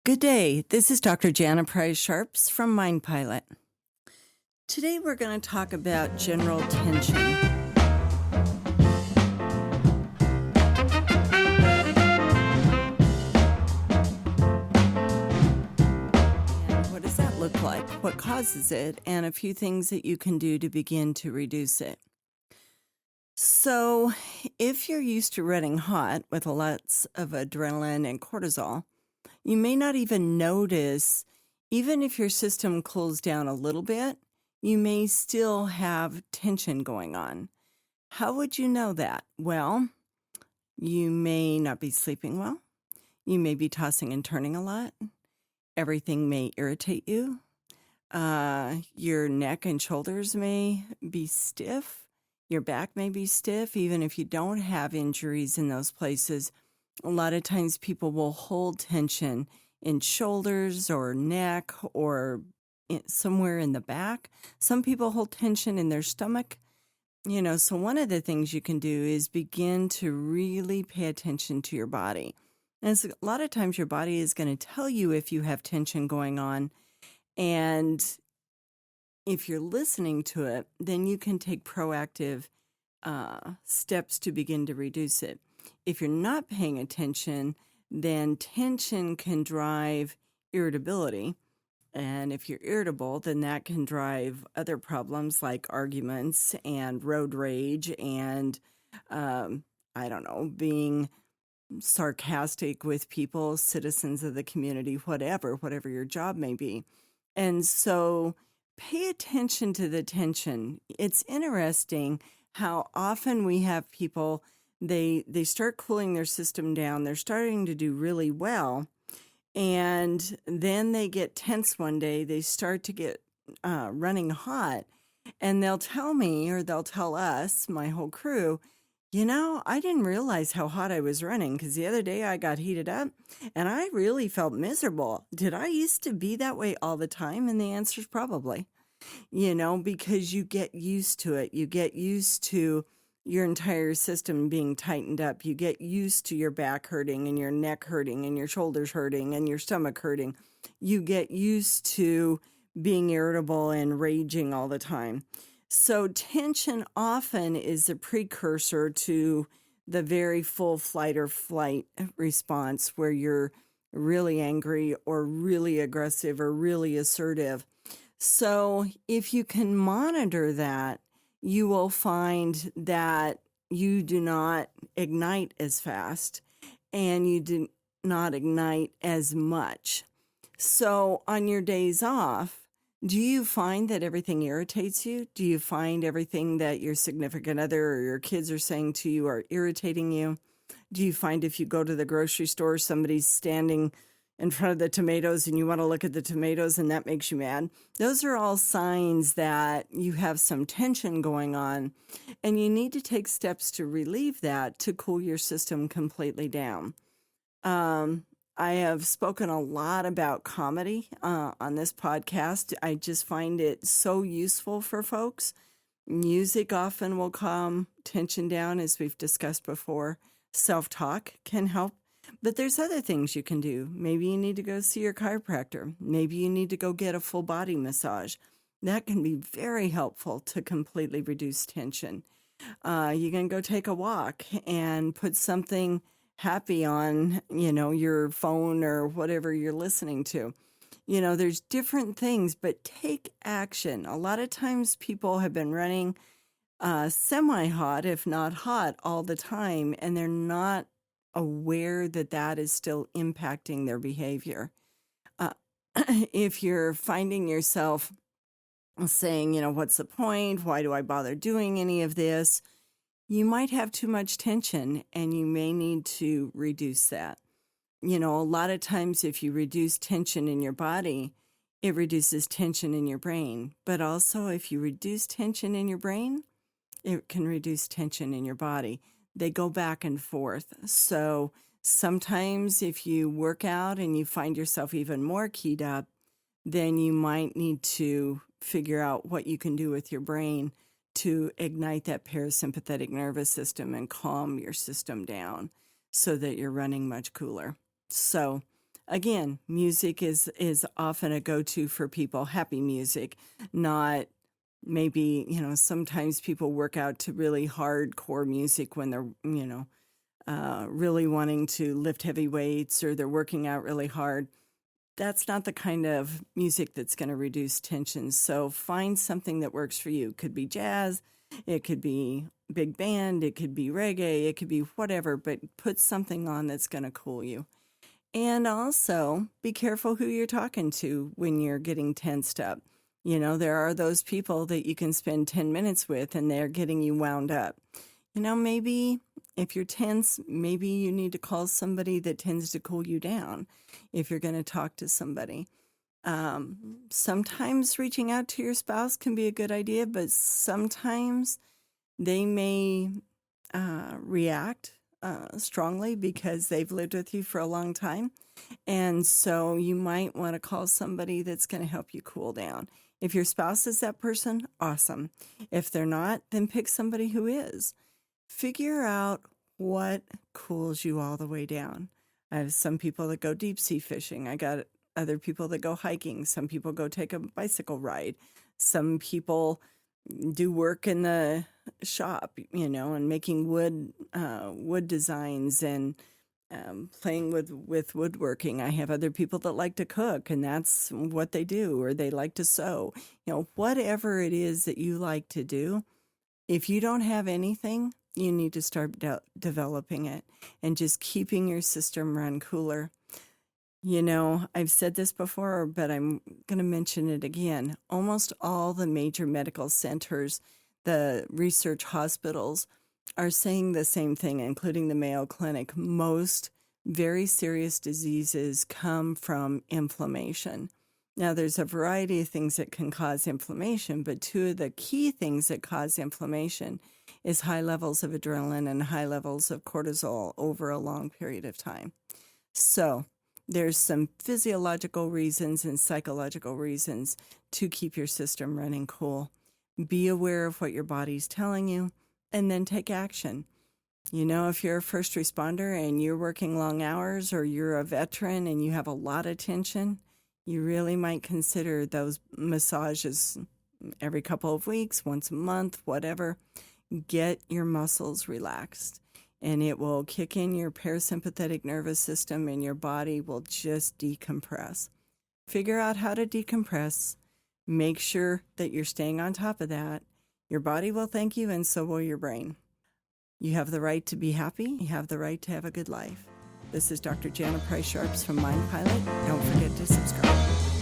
Good day. This is Dr. Jana Price-Sharps from Mind Pilot. Today we're going to talk about general tension. And what does that look like? What causes it? And a few things that you can do to begin to reduce it. So, if you're used to running hot with lots of adrenaline and cortisol, you may not even notice, even if your system cools down a little bit, you may still have tension going on. How would you know that? Well, you may not be sleeping well. You may be tossing and turning a lot. Everything may irritate you. Your neck and shoulders may be stiff. Your back may be stiff, even if you don't have injuries in those places. A lot of times people will hold tension in shoulders or neck or somewhere in the back. Some people hold tension in their stomach. So one of the things you can do is begin to really pay attention to your body. And a lot of times your body is going to tell you if you have tension going on. And if you're listening to it, then you can take proactive steps to begin to reduce it. If you're not paying attention, then tension can drive irritability. And if you're irritable, then that can drive other problems like arguments and road rage and, being sarcastic with people, citizens of the community, whatever your job may be. And so pay attention to the tension. It's interesting how often we have people, they start cooling their system down. They're starting to do really well. And then they get tense one day. They start to get running hot. And they'll tell me, or they'll tell us, my whole crew, I didn't realize how hot I was running because the other day I got heated up and I really felt miserable. Did I used to be that way all the time? And the answer is probably. Because you get used to it. You get used to your entire system being tightened up. You get used to your back hurting and your neck hurting and your shoulders hurting and your stomach hurting. You get used to being irritable and raging all the time. So tension often is a precursor to the very full flight or flight response where you're really angry or really aggressive or really assertive. So if you can monitor that, you will find that you do not ignite as fast and you do not ignite as much. So on your days off, do you find that everything irritates you? Do you find everything that your significant other or your kids are saying to you are irritating you? Do you find if you go to the grocery store, somebody's standing in front of the tomatoes and you want to look at the tomatoes and that makes you mad? Those are all signs that you have some tension going on and you need to take steps to relieve that to cool your system completely down. I have spoken a lot about comedy on this podcast. I just find it so useful for folks. Music often will calm tension down, as we've discussed before. Self-talk can help. But there's other things you can do. Maybe you need to go see your chiropractor. Maybe you need to go get a full body massage. That can be very helpful to completely reduce tension. You can go take a walk and put something happy on, your phone or whatever you're listening to. There's different things, but take action. A lot of times people have been running semi-hot, if not hot, all the time, and they're not aware that that is still impacting their behavior. If you're finding yourself saying, what's the point? Why do I bother doing any of this? You might have too much tension and you may need to reduce that. A lot of times if you reduce tension in your body, it reduces tension in your brain. But also if you reduce tension in your brain, it can reduce tension in your body. They go back and forth. So sometimes if you work out and you find yourself even more keyed up, then you might need to figure out what you can do with your brain to ignite that parasympathetic nervous system and calm your system down so that you're running much cooler. So Again, music is often a go-to for people, happy music, not maybe, sometimes people work out to really hardcore music when they're, really wanting to lift heavy weights or they're working out really hard. That's not the kind of music that's going to reduce tension. So find something that works for you. It could be jazz, it could be big band, it could be reggae, it could be whatever, but put something on that's going to cool you. And also be careful who you're talking to when you're getting tensed up. There are those people that you can spend 10 minutes with and they're getting you wound up. Maybe if you're tense, maybe you need to call somebody that tends to cool you down if you're going to talk to somebody. Sometimes reaching out to your spouse can be a good idea, but sometimes they may react strongly because they've lived with you for a long time. And so you might want to call somebody that's going to help you cool down. If your spouse is that person, awesome. If they're not, then pick somebody who is. Figure out what cools you all the way down. I have some people that go deep sea fishing. I got other people that go hiking. Some people go take a bicycle ride. Some people do work in the shop, and making wood designs and playing with woodworking. I have other people that like to cook, and that's what they do, or they like to sew. Whatever it is that you like to do, if you don't have anything, you need to start developing it and just keeping your system run cooler. I've said this before, but I'm going to mention it again. Almost all the major medical centers, the research hospitals, are saying the same thing, including the Mayo Clinic. Most very serious diseases come from inflammation. Now, there's a variety of things that can cause inflammation, but two of the key things that cause inflammation is high levels of adrenaline and high levels of cortisol over a long period of time. So there's some physiological reasons and psychological reasons to keep your system running cool. Be aware of what your body's telling you, and then take action. If you're a first responder and you're working long hours, or you're a veteran and you have a lot of tension, you really might consider those massages every couple of weeks, once a month, whatever. Get your muscles relaxed, and it will kick in your parasympathetic nervous system, and your body will just decompress. Figure out how to decompress. Make sure that you're staying on top of that. Your body will thank you, and so will your brain. You have the right to be happy. You have the right to have a good life. This is Dr. Jana Price Sharps from Mind Pilot. Don't forget to subscribe.